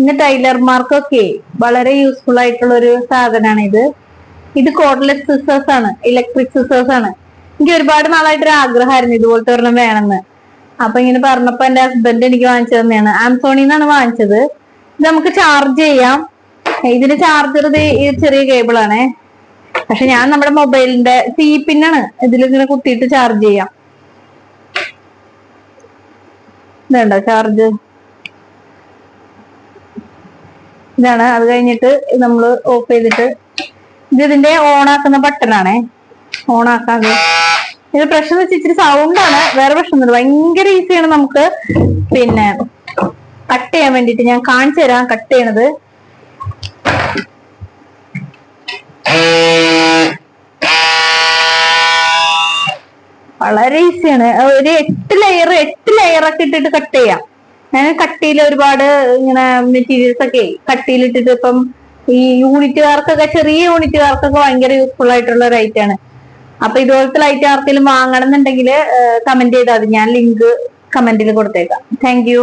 ഇന്ന് ടൈലർമാർക്കൊക്കെ വളരെ യൂസ്ഫുൾ ആയിട്ടുള്ള ഒരു സാധനമാണ് ഇത്. ഇത് കോർഡ്ലെസ് സിസേഴ്സ് ആണ്, ഇലക്ട്രിക് സിസേഴ്സ് ആണ്. എനിക്ക് ഒരുപാട് നാളായിട്ടൊരു ആഗ്രഹമായിരുന്നു ഇതുപോലത്തെ ഒരെണ്ണം വേണമെന്ന്. അപ്പൊ ഇങ്ങനെ പറഞ്ഞപ്പോ എന്റെ ഹസ്ബൻഡ് എനിക്ക് വാങ്ങിച്ചു തന്നെയാണ്. ആമസോണിൽ വാങ്ങിച്ചത്. ഇത് നമുക്ക് ചാർജ് ചെയ്യാം. ഇതിന് ചാർജർ ഈ ചെറിയ കേബിൾ ആണേ. പക്ഷെ ഞാൻ നമ്മുടെ മൊബൈലിന്റെ പിന്നാണ് ഇതിലിങ്ങനെ കുത്തിയിട്ട് ചാർജ് ചെയ്യാം. ഇതുണ്ടോ ചാർജ്? ഇതാണ്. അത് കഴിഞ്ഞിട്ട് നമ്മൾ ഓഫ് ചെയ്തിട്ട് ഇതിന്റെ ഓൺ ആക്കുന്ന ബട്ടണാണേ. ഓൺ ആക്കാതെ ഇത് പ്രശ്നം വെച്ച് ഇച്ചിരി സൗണ്ടാണ്, വേറെ പ്രശ്നമൊന്നുമില്ല. ഭയങ്കര ഈസിയാണ് നമുക്ക് പിന്നെ കട്ട് ചെയ്യാൻ വേണ്ടിട്ട്. ഞാൻ കാണിച്ചു തരാം കട്ട് ചെയ്യണത്. വളരെ ഈസിയാണ്. ഒരു 8 ലെയറൊക്കെ ഇട്ടിട്ട് കട്ട് ചെയ്യാം. ഞാൻ കട്ടിയിൽ ഒരുപാട് ഇങ്ങനെ മെറ്റീരിയൽസ് ഒക്കെ കട്ടിയിലിട്ടിട്ട് ഇപ്പം ഈ യൂണിറ്റുകാർക്കൊക്കെ, ചെറിയ യൂണിറ്റുകാർക്കൊക്കെ ഭയങ്കര യൂസ്ഫുൾ ആയിട്ടുള്ള ഒരു ഐറ്റം ആണ്. അപ്പൊ ഇതുപോലത്തെ ലൈറ്റ് ആർക്കെങ്കിലും വാങ്ങണം എന്നുണ്ടെങ്കിൽ കമന്റ് ചെയ്താൽ മതി. ഞാൻ ലിങ്ക് കമന്റിൽ കൊടുത്തേക്കാം. Thank you.